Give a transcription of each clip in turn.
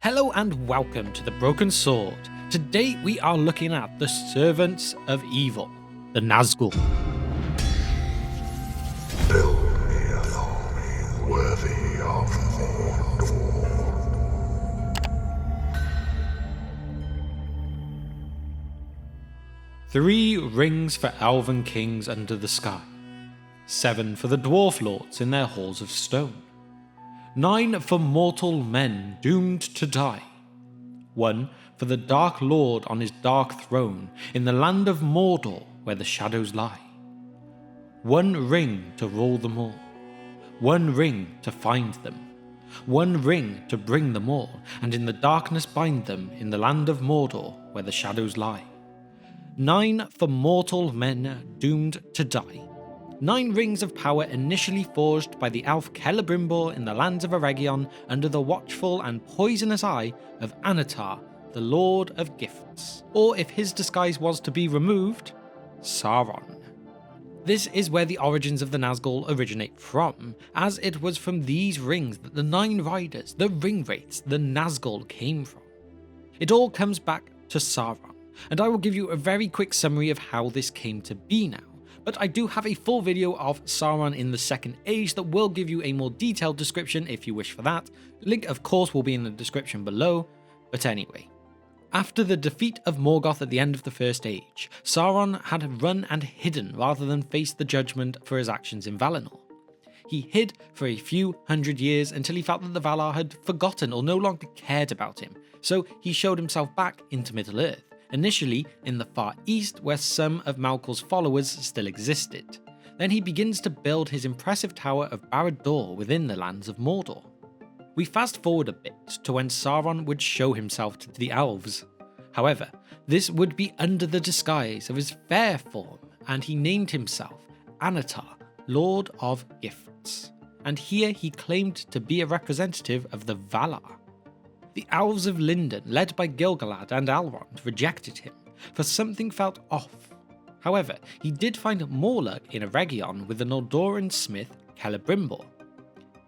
Hello and welcome to the Broken Sword. Today we are looking at the Servants of Evil, the Nazgul. Build me an army worthy of Mordor. 3 rings for elven kings under the sky, 7 for the dwarf lords in their halls of stone, 9 for mortal men doomed to die, 1 for the Dark Lord on his dark throne in the land of Mordor where the shadows lie. 1 ring to rule them all, 1 ring to find them, 1 ring to bring them all, and in the darkness bind them in the land of Mordor where the shadows lie. 9 for mortal men doomed to die. 9 rings of power initially forged by the elf Celebrimbor in the lands of Eregion under the watchful and poisonous eye of Annatar, the Lord of Gifts. Or if his disguise was to be removed, Sauron. This is where the origins of the Nazgul originate from, as it was from these rings that the 9 riders, the Ringwraiths, the Nazgul came from. It all comes back to Sauron, and I will give you a very quick summary of how this came to be now. But I do have a full video of Sauron in the Second Age that will give you a more detailed description if you wish for that. Link of course will be in the description below, but anyway. After the defeat of Morgoth at the end of the First Age, Sauron had run and hidden rather than face the judgment for his actions in Valinor. He hid for a few hundred years until he felt that the Valar had forgotten or no longer cared about him, so he showed himself back into Middle-earth. Initially in the far east where some of Malcol's followers still existed. Then he begins to build his impressive tower of Barad-dûr within the lands of Mordor. We fast forward a bit to when Sauron would show himself to the elves. However, this would be under the disguise of his fair form, and he named himself Annatar, Lord of Gifts. And here he claimed to be a representative of the Valar. The Elves of Lindon, led by Gil-galad and Elrond, rejected him, for something felt off. However, he did find more luck in Eregion with the Noldoran smith Celebrimbor.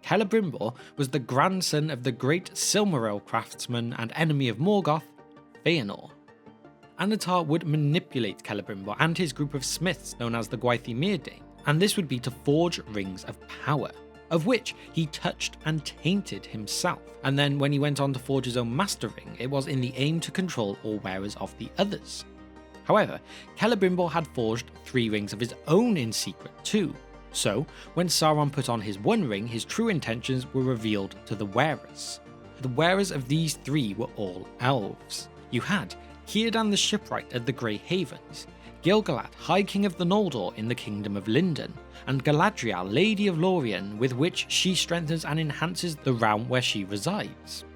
Celebrimbor was the grandson of the great Silmaril craftsman and enemy of Morgoth, Fëanor. Annatar would manipulate Celebrimbor and his group of smiths known as the Gwaith-i-Mírdain, and this would be to forge rings of power, of which he touched and tainted himself, and then when he went on to forge his own master ring, it was in the aim to control all wearers of the others. However, Celebrimbor had forged 3 rings of his own in secret too, so when Sauron put on his 1 ring, his true intentions were revealed to the wearers. The wearers of these 3 were all elves. You had Cirdan the shipwright of the Grey Havens, Gil-galad, High King of the Noldor in the Kingdom of Lindon, and Galadriel, Lady of Lorien, with which she strengthens and enhances the realm where she resides.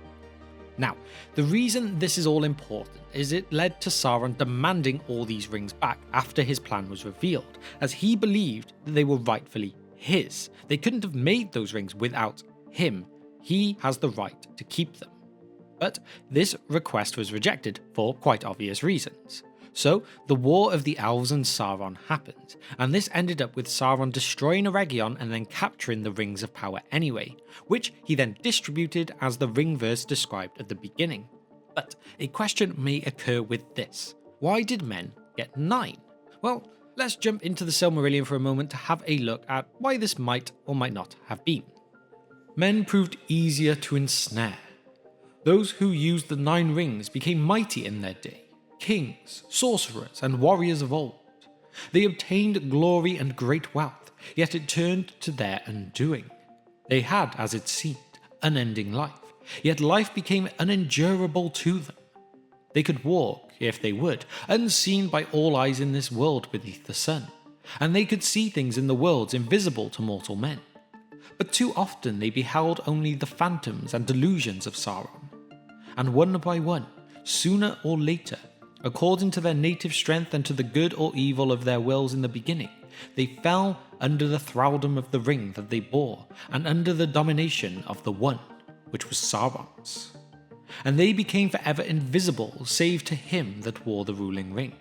Now, the reason this is all important is it led to Sauron demanding all these rings back after his plan was revealed, as he believed that they were rightfully his. They couldn't have made those rings without him. He has the right to keep them. But this request was rejected for quite obvious reasons. So, the War of the Elves and Sauron happened, and this ended up with Sauron destroying Eregion and then capturing the Rings of Power anyway, which he then distributed as the Ringverse described at the beginning. But a question may occur with this: why did men get 9? Well, let's jump into the Silmarillion for a moment to have a look at why this might or might not have been. Men proved easier to ensnare. Those who used the 9 rings became mighty in their day. Kings, sorcerers, and warriors of old. They obtained glory and great wealth, yet it turned to their undoing. They had, as it seemed, unending life, yet life became unendurable to them. They could walk, if they would, unseen by all eyes in this world beneath the sun, and they could see things in the worlds invisible to mortal men. But too often they beheld only the phantoms and delusions of Sauron, and one by one, sooner or later, according to their native strength and to the good or evil of their wills in the beginning, they fell under the thraldom of the ring that they bore, and under the domination of the One, which was Sauron's. And they became forever invisible save to him that wore the ruling ring,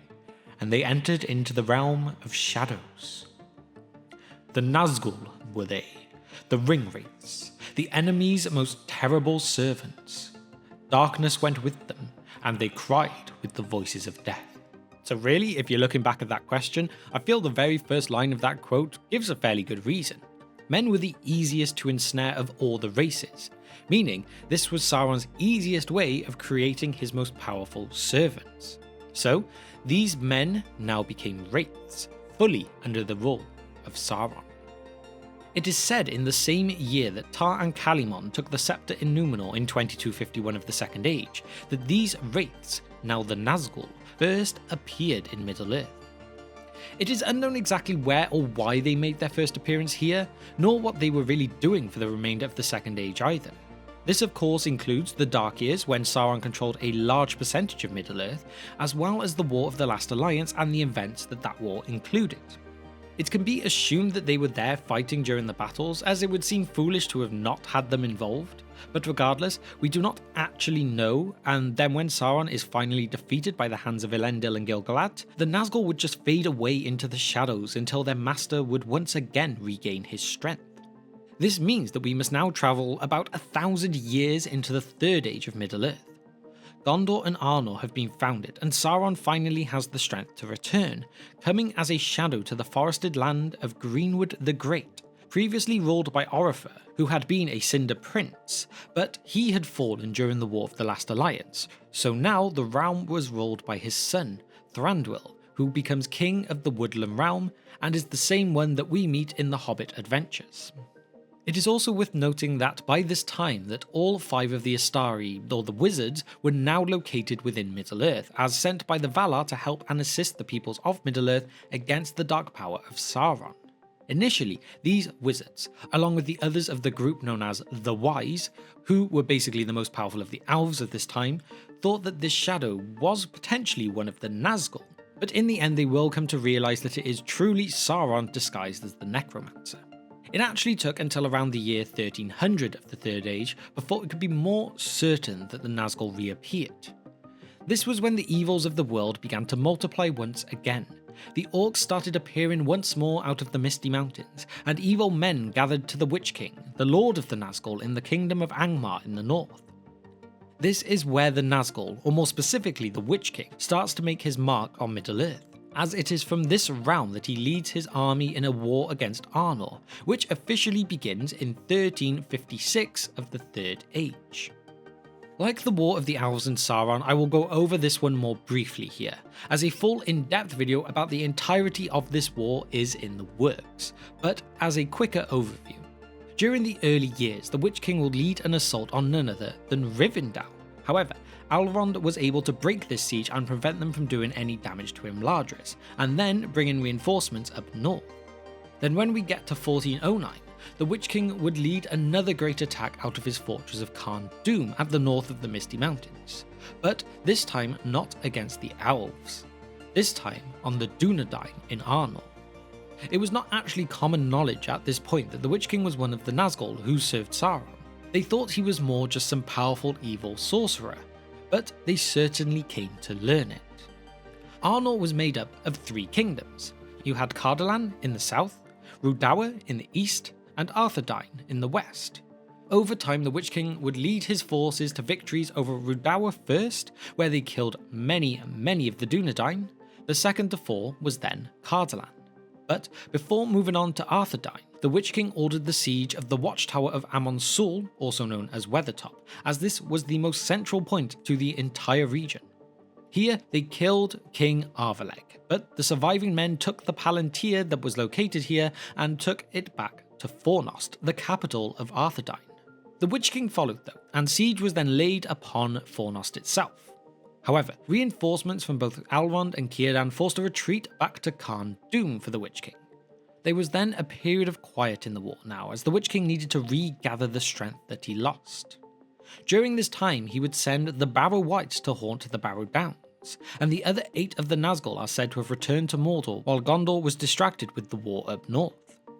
and they entered into the realm of shadows. The Nazgul were they, the Ringwraiths, the enemy's most terrible servants. Darkness went with them, and they cried with the voices of death. So really, if you're looking back at that question, I feel the very first line of that quote gives a fairly good reason. Men were the easiest to ensnare of all the races, meaning this was Sauron's easiest way of creating his most powerful servants. So, these men now became wraiths, fully under the rule of Sauron. It is said in the same year that Tar and Calimon took the scepter in Númenor in 2251 of the Second Age, that these wraiths, now the Nazgul, first appeared in Middle-earth. It is unknown exactly where or why they made their first appearance here, nor what they were really doing for the remainder of the Second Age either. This of course includes the Dark Years when Sauron controlled a large percentage of Middle-earth, as well as the War of the Last Alliance and the events that that war included. It can be assumed that they were there fighting during the battles, as it would seem foolish to have not had them involved, but regardless, we do not actually know, and then when Sauron is finally defeated by the hands of Elendil and Gil-galad, the Nazgul would just fade away into the shadows until their master would once again regain his strength. This means that we must now travel about 1,000 years into the Third Age of Middle-earth. Gondor and Arnor have been founded, and Sauron finally has the strength to return, coming as a shadow to the forested land of Greenwood the Great, previously ruled by Oropher, who had been a Cinder Prince, but he had fallen during the War of the Last Alliance, so now the realm was ruled by his son, Thranduil, who becomes king of the Woodland Realm, and is the same one that we meet in the Hobbit adventures. It is also worth noting that by this time that all 5 of the Astari, or the wizards, were now located within Middle-earth, as sent by the Valar to help and assist the peoples of Middle-earth against the dark power of Sauron. Initially, these wizards, along with the others of the group known as the Wise, who were basically the most powerful of the elves of this time, thought that this shadow was potentially one of the Nazgul, but in the end they will come to realise that it is truly Sauron disguised as the Necromancer. It actually took until around the year 1300 of the Third Age before it could be more certain that the Nazgul reappeared. This was when the evils of the world began to multiply once again. The orcs started appearing once more out of the Misty Mountains, and evil men gathered to the Witch King, the lord of the Nazgul in the kingdom of Angmar in the north. This is where the Nazgul, or more specifically the Witch King, starts to make his mark on Middle-earth, as it is from this realm that he leads his army in a war against Arnor, which officially begins in 1356 of the Third Age. Like the War of the Elves and Sauron, I will go over this one more briefly here, as a full in-depth video about the entirety of this war is in the works, but as a quicker overview. During the early years, the Witch King will lead an assault on none other than Rivendell. However, Elrond was able to break this siege and prevent them from doing any damage to Imladris, and then bring in reinforcements up north. Then when we get to 1409, the Witch King would lead another great attack out of his fortress of Carn Dûm at the north of the Misty Mountains, but this time not against the elves, this time on the Dunedain in Arnor. It was not actually common knowledge at this point that the Witch King was one of the Nazgul who served Sauron. They thought he was more just some powerful evil sorcerer, but they certainly came to learn it. Arnor was made up of 3 kingdoms. You had Cardolan in the south, Rhudaur in the east, and Arthedain in the west. Over time, the Witch King would lead his forces to victories over Rhudaur first, where they killed many of the Dunedain. The second to fall was then Cardolan. But before moving on to Arthedain, the Witch King ordered the siege of the Watchtower of Amon Sul, also known as Weathertop, as this was the most central point to the entire region. Here they killed King Arveleg, but the surviving men took the Palantir that was located here and took it back to Fornost, the capital of Arthedain. The Witch King followed though, and siege was then laid upon Fornost itself. However, reinforcements from both Elrond and Cirdan forced a retreat back to Carn Dûm for the Witch King. There was then a period of quiet in the war now, as the Witch King needed to regather the strength that he lost. During this time, he would send the Barrow Wights to haunt the Barrow Downs, and the other 8 of the Nazgul are said to have returned to Mordor while Gondor was distracted with the war up north.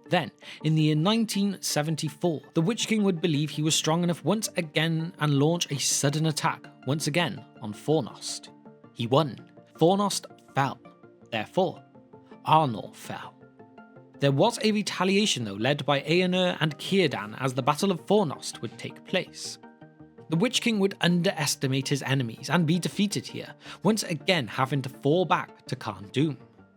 Then, in the year 1974, the Witch King would believe he was strong enough once again and launch a sudden attack, once again on Fornost. He won. Fornost fell. Therefore, Arnor fell. There was a retaliation though led by Eomer and Cirdan as the Battle of Fornost would take place. The Witch King would underestimate his enemies and be defeated here, once again having to fall back to Khârn Dûm.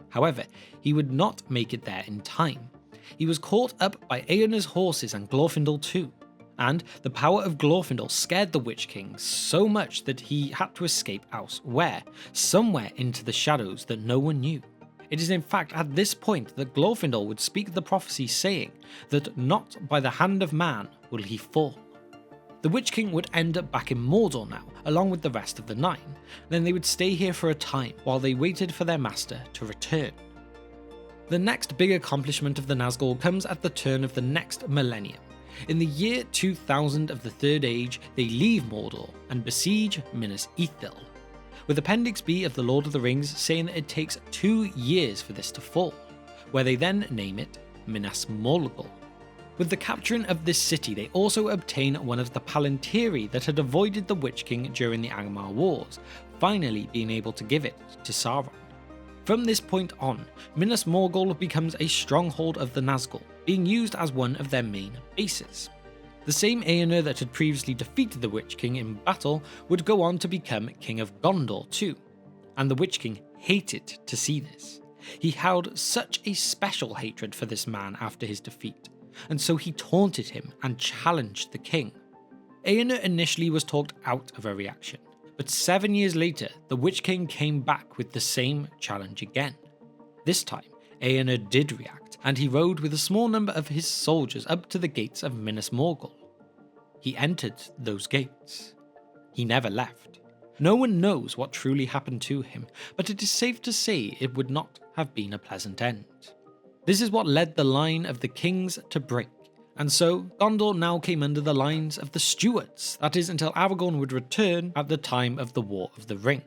However, he would not make it there in time. He was caught up by Eonor's horses and Glorfindel too, and the power of Glorfindel scared the Witch King so much that he had to escape elsewhere, somewhere into the shadows that no one knew. It is in fact at this point that Glorfindel would speak the prophecy saying that not by the hand of man will he fall. The Witch King would end up back in Mordor now, along with the rest of the 9, then they would stay here for a time while they waited for their master to return. The next big accomplishment of the Nazgul comes at the turn of the next millennium. In the year 2000 of the Third Age, they leave Mordor and besiege Minas Ithil, with Appendix B of The Lord of the Rings saying that it takes 2 years for this to fall, where they then name it Minas Morgul. With the capturing of this city, they also obtain one of the Palantiri that had avoided the Witch King during the Angmar Wars, finally being able to give it to Sauron. From this point on, Minas Morgul becomes a stronghold of the Nazgul, being used as one of their main bases. The same Eonor that had previously defeated the Witch King in battle would go on to become King of Gondor too, and the Witch King hated to see this. He held such a special hatred for this man after his defeat, and so he taunted him and challenged the king. Eonor initially was talked out of a reaction, but 7 years later, the Witch King came back with the same challenge again. This time, Eonor did react, and he rode with a small number of his soldiers up to the gates of Minas Morgul. He entered those gates. He never left. No one knows what truly happened to him, but it is safe to say it would not have been a pleasant end. This is what led the line of the kings to break, and so Gondor now came under the lines of the Stewards, that is until Aragorn would return at the time of the War of the Ring.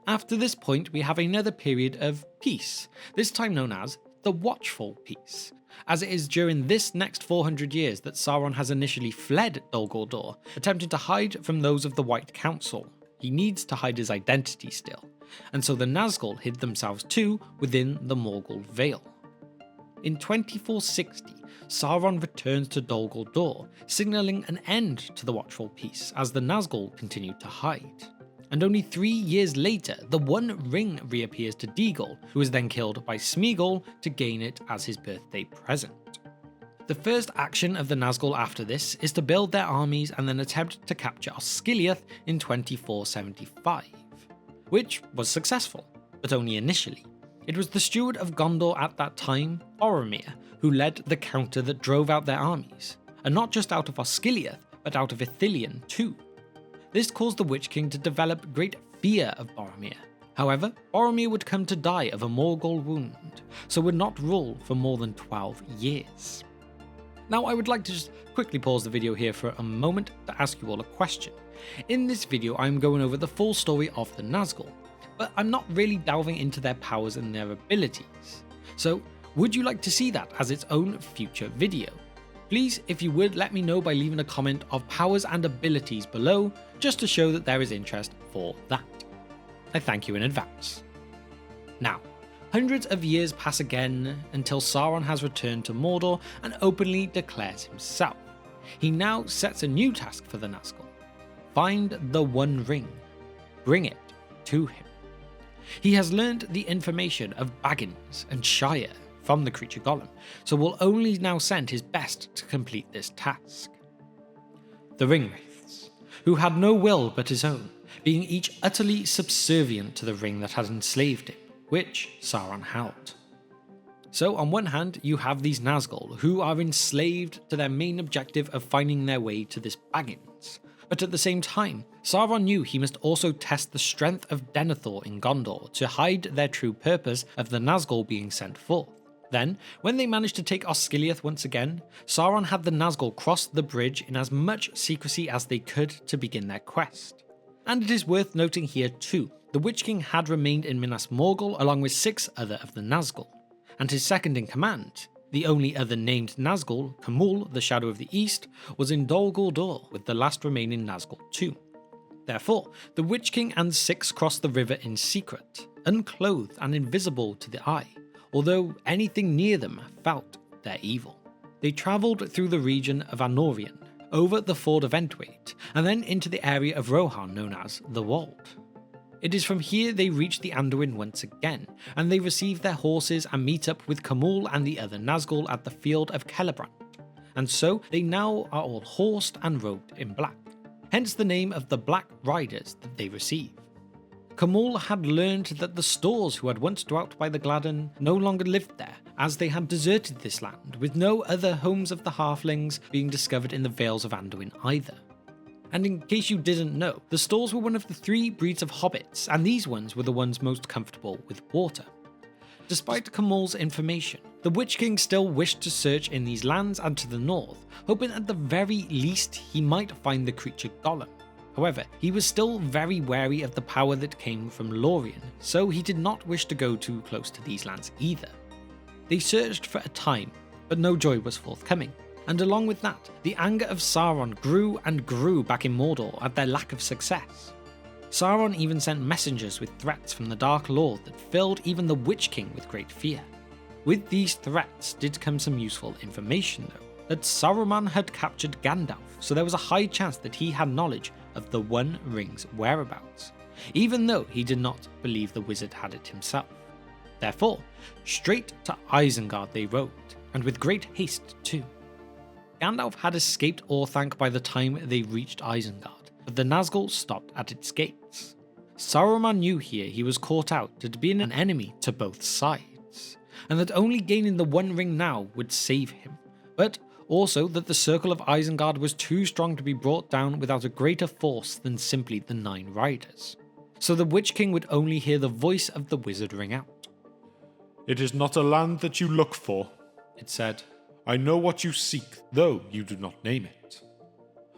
After this point we have another period of peace, this time known as the Watchful Peace, as it is during this next 400 years that Sauron has initially fled Dol Guldur, attempting to hide from those of the White Council. He needs to hide his identity still, and so the Nazgul hid themselves too within the Morgul Vale. In 2460, Sauron returns to Dol Guldur, signalling an end to the Watchful Peace as the Nazgul continued to hide. And only 3 years later, the One Ring reappears to Deagol, who is then killed by Smeagol to gain it as his birthday present. The first action of the Nazgul after this is to build their armies and then attempt to capture Osgiliath in 2475, which was successful, but only initially. It was the steward of Gondor at that time, Boromir, who led the counter that drove out their armies, and not just out of Osgiliath, but out of Ithilien too. This caused the Witch King to develop great fear of Boromir. However, Boromir would come to die of a Morgul wound, so would not rule for more than 12 years. Now I would like to just quickly pause the video here for a moment to ask you all a question. In this video I'm going over the full story of the Nazgul, but I'm not really delving into their powers and their abilities. So would you like to see that as its own future video? Please, if you would, let me know by leaving a comment of powers and abilities below, just to show that there is interest for that. I thank you in advance. Now, hundreds of years pass again until Sauron has returned to Mordor and openly declares himself. He now sets a new task for the Nazgul. Find the One Ring. Bring it to him. He has learned the information of Baggins and Shire from the creature golem, so will only now send his best to complete this task. The Ringwraiths, who had no will but his own, being each utterly subservient to the ring that had enslaved him, which Sauron held. So on one hand you have these Nazgul, who are enslaved to their main objective of finding their way to this Baggins, but at the same time, Sauron knew he must also test the strength of Denethor in Gondor to hide their true purpose of the Nazgul being sent forth. Then, when they managed to take Osgiliath once again, Sauron had the Nazgul cross the bridge in as much secrecy as they could to begin their quest. And it is worth noting here too, the Witch King had remained in Minas Morgul along with 6 other of the Nazgul, and his second in command, the only other named Nazgul, Khamûl, the Shadow of the East, was in Dol Guldur with the last remaining Nazgul too. Therefore, the Witch King and 6 crossed the river in secret, unclothed and invisible to the eye, although anything near them felt their evil. They travelled through the region of Anorion, over the ford of Entwaite, and then into the area of Rohan known as the Wold. It is from here they reach the Anduin once again, and they receive their horses and meet up with Khamûl and the other Nazgul at the field of Celebrimbor, and so they now are all horsed and robed in black, hence the name of the Black Riders that they receive. Khamûl had learned that the Stores who had once dwelt by the Gladden no longer lived there, as they had deserted this land, with no other homes of the Halflings being discovered in the Vales of Anduin either. And in case you didn't know, the Stores were one of the 3 breeds of hobbits, and these ones were the ones most comfortable with water. Despite Khamûl's information, the Witch King still wished to search in these lands and to the north, hoping at the very least he might find the creature Gollum. However, he was still very wary of the power that came from Lorien, so he did not wish to go too close to these lands either. They searched for a time, but no joy was forthcoming, and along with that, the anger of Sauron grew and grew back in Mordor at their lack of success. Sauron even sent messengers with threats from the Dark Lord that filled even the Witch King with great fear. With these threats did come some useful information though, that Saruman had captured Gandalf, so there was a high chance that he had knowledge of the One Ring's whereabouts, even though he did not believe the wizard had it himself. Therefore, straight to Isengard they rode, and with great haste too. Gandalf had escaped Orthanc by the time they reached Isengard, but the Nazgul stopped at its gates. Saruman knew here he was caught out to be an enemy to both sides, and that only gaining the One Ring now would save him, but also that the circle of Isengard was too strong to be brought down without a greater force than simply the 9 riders. So the Witch King would only hear the voice of the wizard ring out. "It is not a land that you look for," it said. "I know what you seek, though you do not name it.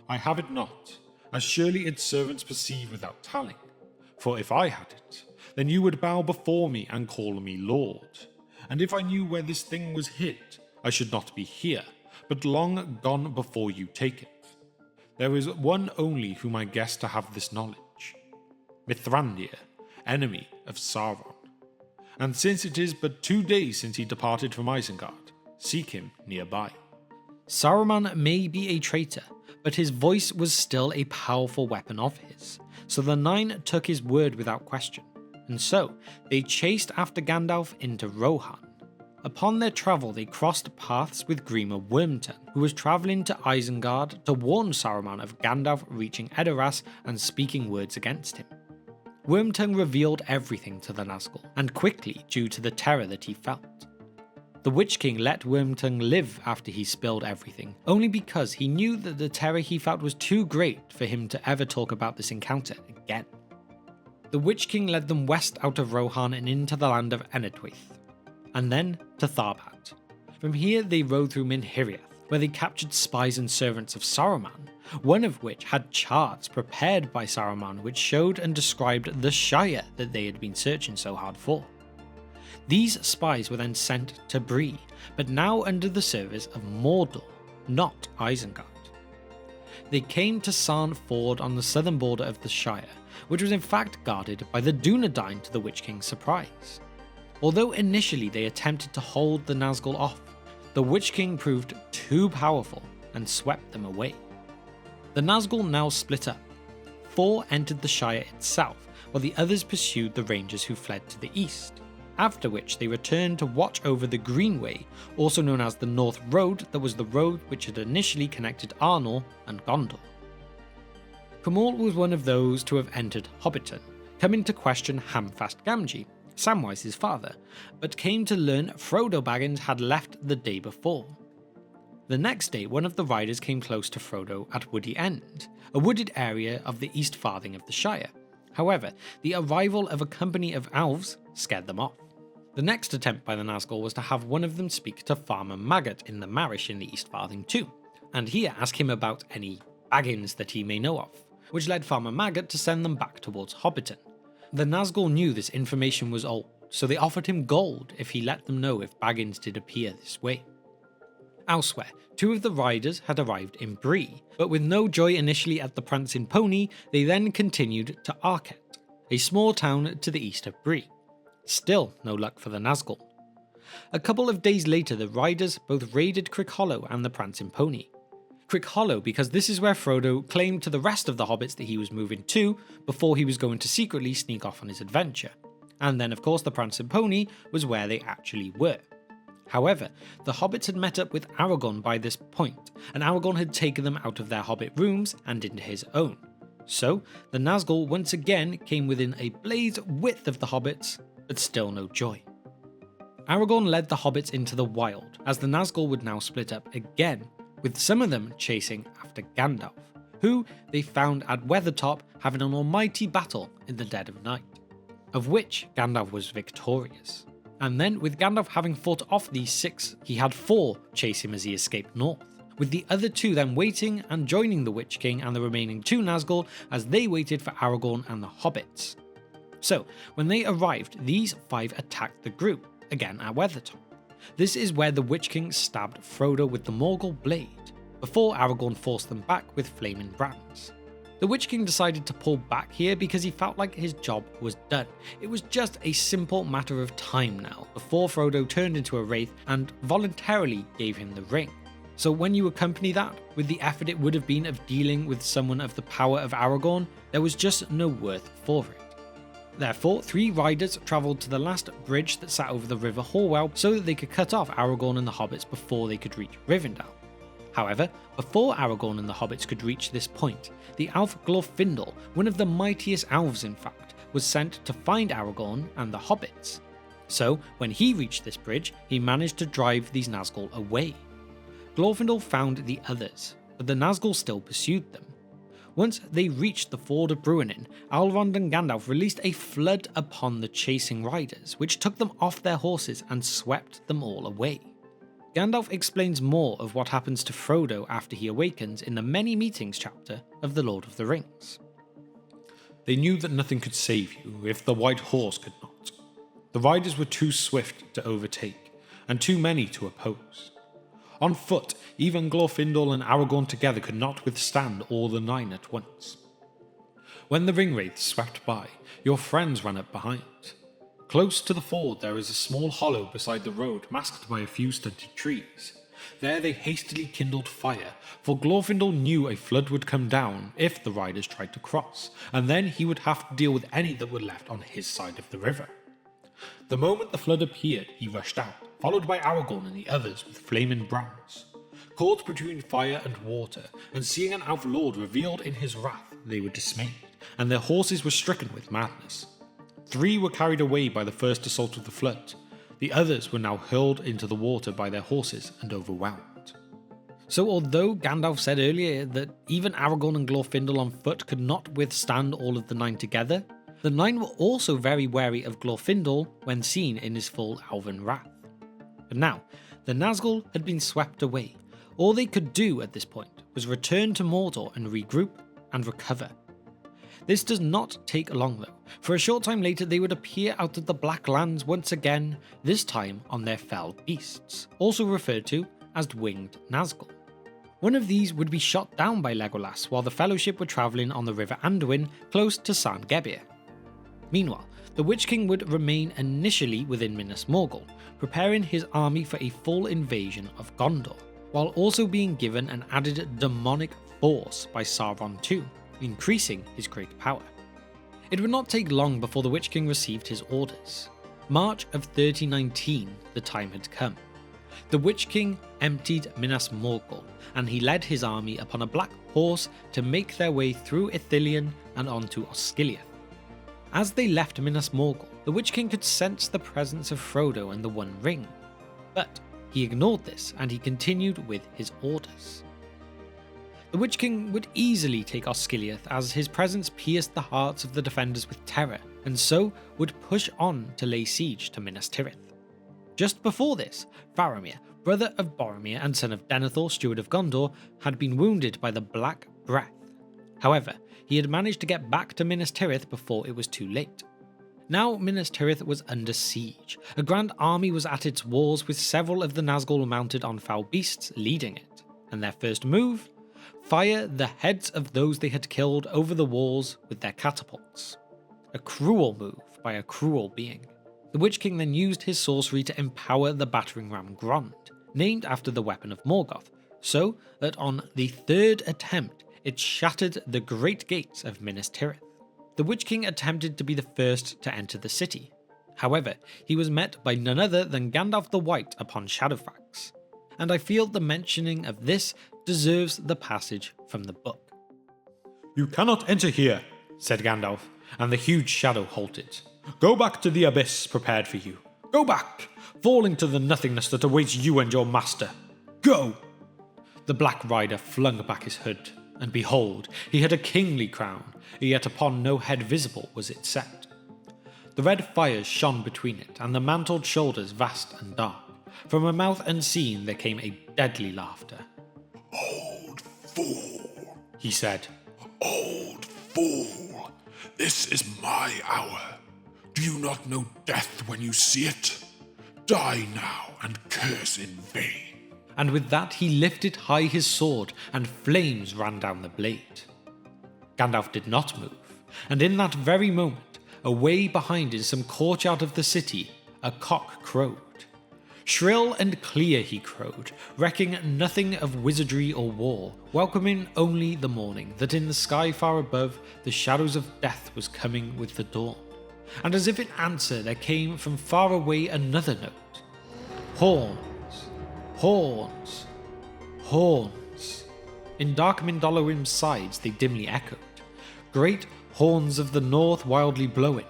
I have it not, as surely its servants perceive without telling. For if I had it, then you would bow before me and call me Lord. And if I knew where this thing was hid, I should not be here, but long gone before you take it. There is one only whom I guess to have this knowledge, Mithrandir, enemy of Sauron. And since it is but 2 days since he departed from Isengard, seek him nearby." Saruman may be a traitor, but his voice was still a powerful weapon of his, so the 9 took his word without question, and so they chased after Gandalf into Rohan. Upon their travel they crossed paths with Grima Wormtongue, who was travelling to Isengard to warn Saruman of Gandalf reaching Edoras and speaking words against him. Wormtongue revealed everything to the Nazgul, and quickly due to the terror that he felt. The Witch King let Wormtongue live after he spilled everything, only because he knew that the terror he felt was too great for him to ever talk about this encounter again. The Witch King led them west out of Rohan and into the land of Enedwaith, and then to Tharbat. From here they rode through Minhiriath, where they captured spies and servants of Saruman, one of which had charts prepared by Saruman which showed and described the Shire that they had been searching so hard for. These spies were then sent to Bree, but now under the service of Mordor, not Isengard. They came to Sarn Ford on the southern border of the Shire, which was in fact guarded by the Dunedain to the Witch King's surprise. Although initially they attempted to hold the Nazgul off, the Witch King proved too powerful and swept them away. The Nazgul now split up. 4 entered the Shire itself, while the others pursued the rangers who fled to the east, after which they returned to watch over the Greenway, also known as the North Road that was the road which had initially connected Arnor and Gondor. Khamûl was one of those to have entered Hobbiton, coming to question Hamfast Gamgee, Samwise's father, but came to learn Frodo Baggins had left the day before. The next day, one of the riders came close to Frodo at Woody End, a wooded area of the East Farthing of the Shire. However, the arrival of a company of elves scared them off. The next attempt by the Nazgul was to have one of them speak to Farmer Maggot in the Marish in the East Farthing too, and here ask him about any Baggins that he may know of, which led Farmer Maggot to send them back towards Hobbiton. The Nazgul knew this information was old, so they offered him gold if he let them know if Baggins did appear this way. Elsewhere, 2 of the riders had arrived in Bree, but with no joy initially at the Prancing Pony, they then continued to Arket, a small town to the east of Bree. Still no luck for the Nazgul. A couple of days later the riders both raided Crickhollow and the Prancing Pony. Crickhollow because this is where Frodo claimed to the rest of the hobbits that he was moving to before he was going to secretly sneak off on his adventure. And then of course the Prancing Pony was where they actually were. However, the hobbits had met up with Aragorn by this point, and Aragorn had taken them out of their hobbit rooms and into his own. So, the Nazgul once again came within a blade's width of the hobbits, but still no joy. Aragorn led the hobbits into the wild, as the Nazgul would now split up again, with some of them chasing after Gandalf, who they found at Weathertop having an almighty battle in the dead of night, of which Gandalf was victorious. And then, with Gandalf having fought off these 6, he had 4 chase him as he escaped north, with the other 2 then waiting and joining the Witch King and the remaining 2 Nazgul as they waited for Aragorn and the hobbits. So, when they arrived, these 5 attacked the group, again at Weathertop. This is where the Witch King stabbed Frodo with the Morgul blade, before Aragorn forced them back with flaming brands. The Witch King decided to pull back here because he felt like his job was done. It was just a simple matter of time now before Frodo turned into a wraith and voluntarily gave him the ring. So when you accompany that with the effort it would have been of dealing with someone of the power of Aragorn, there was just no worth for it. Therefore, 3 riders travelled to the last bridge that sat over the River Horwell so that they could cut off Aragorn and the hobbits before they could reach Rivendell. However, before Aragorn and the hobbits could reach this point, the elf Glorfindel, one of the mightiest elves in fact, was sent to find Aragorn and the hobbits. So, when he reached this bridge, he managed to drive these Nazgul away. Glorfindel found the others, but the Nazgul still pursued them. Once they reached the ford of Bruinen, Elrond and Gandalf released a flood upon the chasing riders, which took them off their horses and swept them all away. Gandalf explains more of what happens to Frodo after he awakens in the Many Meetings chapter of The Lord of the Rings. They knew that nothing could save you if the white horse could not. The riders were too swift to overtake, and too many to oppose. On foot, even Glorfindel and Aragorn together could not withstand all the 9 at once. When the Ringwraiths swept by, your friends ran up behind. Close to the ford there is a small hollow beside the road masked by a few stunted trees. There they hastily kindled fire, for Glorfindel knew a flood would come down if the riders tried to cross, and then he would have to deal with any that were left on his side of the river. The moment the flood appeared, he rushed out, followed by Aragorn and the others with flaming brands. Caught between fire and water, and seeing an elf lord revealed in his wrath, they were dismayed, and their horses were stricken with madness. 3 were carried away by the first assault of the flood. The others were now hurled into the water by their horses and overwhelmed. So although Gandalf said earlier that even Aragorn and Glorfindel on foot could not withstand all of the 9 together, the 9 were also very wary of Glorfindel when seen in his full elven wrath. But now, the Nazgul had been swept away. All they could do at this point was return to Mordor and regroup and recover. This does not take long though, for a short time later they would appear out of the Black Lands once again, this time on their fell beasts, also referred to as winged Nazgul. One of these would be shot down by Legolas while the Fellowship were travelling on the River Anduin close to San Gebir. Meanwhile, the Witch King would remain initially within Minas Morgul, preparing his army for a full invasion of Gondor, while also being given an added demonic force by Sauron too, increasing his great power. It would not take long before the Witch King received his orders. March of 3019, the time had come. The Witch King emptied Minas Morgul, and he led his army upon a black horse to make their way through Ithilien and onto Osgiliath. As they left Minas Morgul, the Witch King could sense the presence of Frodo and the One Ring, but he ignored this and he continued with his orders. The Witch King would easily take Osgiliath as his presence pierced the hearts of the defenders with terror, and so would push on to lay siege to Minas Tirith. Just before this, Faramir, brother of Boromir and son of Denethor, steward of Gondor, had been wounded by the Black Breath. However, he had managed to get back to Minas Tirith before it was too late. Now Minas Tirith was under siege. A grand army was at its walls with several of the Nazgul mounted on foul beasts leading it, and their first move? Fire the heads of those they had killed over the walls with their catapults. A cruel move by a cruel being. The Witch King then used his sorcery to empower the battering ram Grond, named after the weapon of Morgoth, so that on the third attempt it shattered the great gates of Minas Tirith. The Witch King attempted to be the first to enter the city. However, he was met by none other than Gandalf the White upon Shadowfax, and I feel the mentioning of this deserves the passage from the book. "You cannot enter here," said Gandalf, and the huge shadow halted. "Go back to the abyss prepared for you. Go back! Fall into the nothingness that awaits you and your master. Go!" The Black Rider flung back his hood, and behold, he had a kingly crown, yet upon no head visible was it set. The red fires shone between it, and the mantled shoulders vast and dark. From a mouth unseen there came a deadly laughter. Old fool, He said, old fool, this is my hour. Do you not know death when you see it? Die now and curse in vain. and with that he lifted high his sword, and flames ran down the blade. Gandalf did not move, and in that very moment, away behind in some courtyard of the city, a cock crowed. Shrill and clear he crowed, recking nothing of wizardry or war, welcoming only the morning, that in the sky far above the shadows of death was coming with the dawn. And as if in answer there came from far away another note. Horns, horns, horns. In dark Mindolorim's sides they dimly echoed, great horns of the north wildly blowing.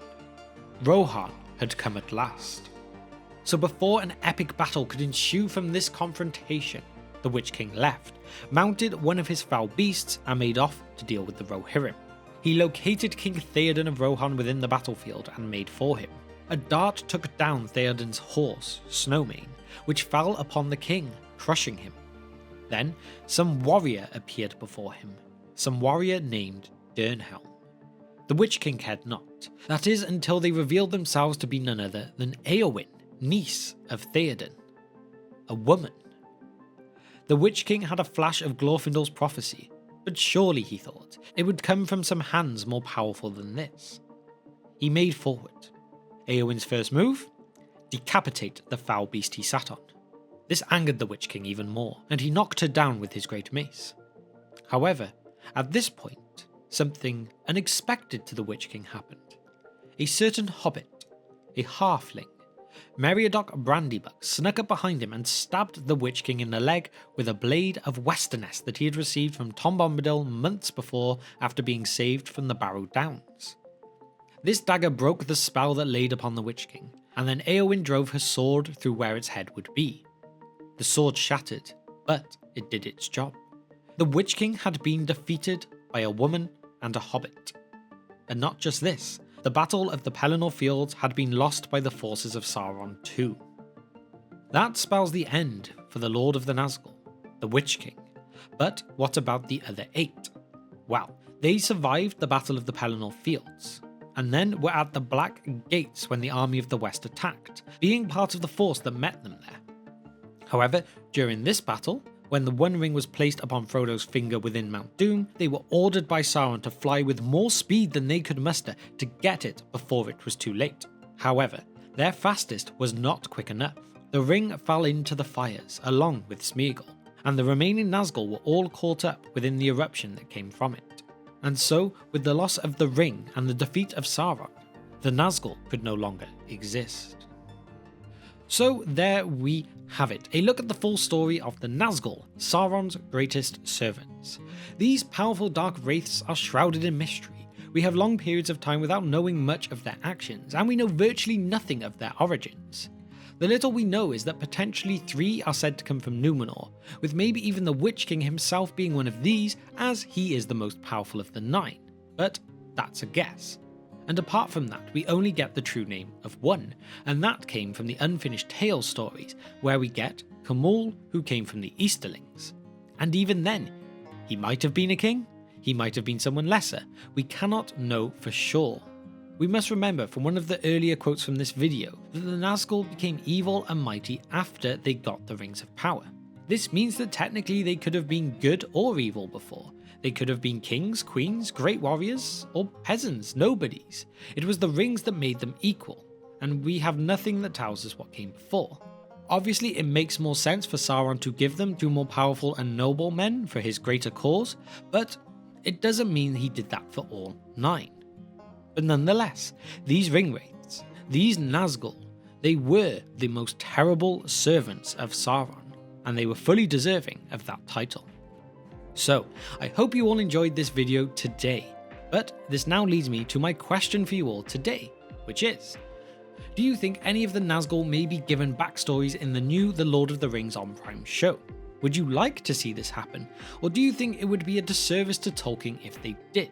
Rohan had come at last. So before an epic battle could ensue from this confrontation, the Witch King left, mounted one of his foul beasts, and made off to deal with the Rohirrim. He located King Theoden of Rohan within the battlefield and made for him. A dart took down Theoden's horse, Snowmane, which fell upon the king, crushing him. Then some warrior appeared before him, some warrior named Dernhelm. The Witch King cared not, that is until they revealed themselves to be none other than Eowyn, niece of Theoden, a woman. The Witch King had a flash of Glorfindel's prophecy, but surely, he thought, it would come from some hands more powerful than this. He made forward. Eowyn's first move? Decapitate the foul beast he sat on. This angered the Witch King even more, and he knocked her down with his great mace. However, at this point, something unexpected to the Witch King happened. A certain hobbit, a halfling, Meriadoc Brandybuck, snuck up behind him and stabbed the Witch King in the leg with a blade of Westerness that he had received from Tom Bombadil months before after being saved from the Barrow Downs. This dagger broke the spell that laid upon the Witch King, and then Eowyn drove her sword through where its head would be. The sword shattered, but it did its job. The Witch King had been defeated by a woman and a hobbit. And not just this, the Battle of the Pelennor Fields had been lost by the forces of Sauron too. That spells the end for the Lord of the Nazgul, the Witch King. But what about the other 8? Well, they survived the Battle of the Pelennor Fields, and then were at the Black Gates when the army of the West attacked, being part of the force that met them there. However, during this battle, when the One Ring was placed upon Frodo's finger within Mount Doom, they were ordered by Sauron to fly with more speed than they could muster to get it before it was too late. However, their fastest was not quick enough. The ring fell into the fires, along with Smeagol, and the remaining Nazgul were all caught up within the eruption that came from it. And so, with the loss of the ring and the defeat of Sauron, the Nazgul could no longer exist. So there we have it, a look at the full story of the Nazgul, Sauron's greatest servants. These powerful dark wraiths are shrouded in mystery. We have long periods of time without knowing much of their actions, and we know virtually nothing of their origins. The little we know is that potentially 3 are said to come from Numenor, with maybe even the Witch King himself being one of these, as he is the most powerful of the 9. But that's a guess. And apart from that, we only get the true name of 1, and that came from the Unfinished Tales stories, where we get Khamul, who came from the Easterlings. And even then, he might have been a king, he might have been someone lesser, we cannot know for sure. We must remember from one of the earlier quotes from this video, that the Nazgul became evil and mighty after they got the Rings of Power. This means that technically they could have been good or evil before. They could have been kings, queens, great warriors, or peasants, nobodies. It was the rings that made them equal, and we have nothing that tells us what came before. Obviously, it makes more sense for Sauron to give them to more powerful and noble men for his greater cause, but it doesn't mean he did that for all 9. But nonetheless, these Ringwraiths, these Nazgul, they were the most terrible servants of Sauron, and they were fully deserving of that title. So, I hope you all enjoyed this video today, but this now leads me to my question for you all today, which is, do you think any of the Nazgul may be given backstories in the new The Lord of the Rings on Prime show? Would you like to see this happen, or do you think it would be a disservice to Tolkien if they did?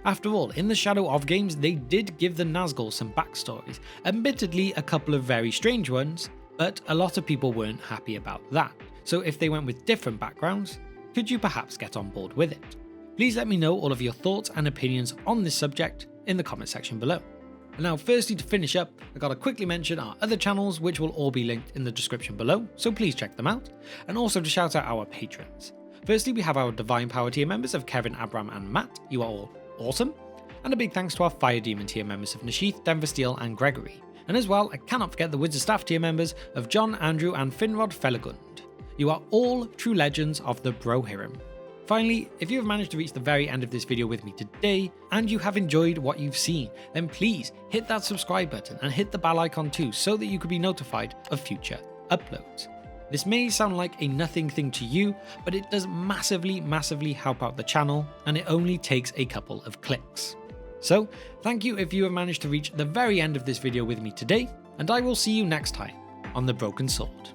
After all, in the Shadow of games, they did give the Nazgul some backstories, admittedly a couple of very strange ones, but a lot of people weren't happy about that, so if they went with different backgrounds, could you perhaps get on board with it? Please let me know all of your thoughts and opinions on this subject in the comment section below. And now firstly, to finish up, I gotta quickly mention our other channels, which will all be linked in the description below, so please check them out, and also to shout out our patrons. Firstly, we have our Divine Power tier members of Kevin, Abram and Matt, you are all awesome, and a big thanks to our Fire Demon tier members of Nashith, Denver Steel and Gregory, and as well I cannot forget the Wizard Staff tier members of John, Andrew and Finrod Felagund. You are all true legends of the Brohirrim. Finally, if you have managed to reach the very end of this video with me today, and you have enjoyed what you've seen, then please hit that subscribe button and hit the bell icon too so that you can be notified of future uploads. This may sound like a nothing thing to you, but it does massively help out the channel, and it only takes a couple of clicks. So, thank you if you have managed to reach the very end of this video with me today, and I will see you next time on The Broken Sword.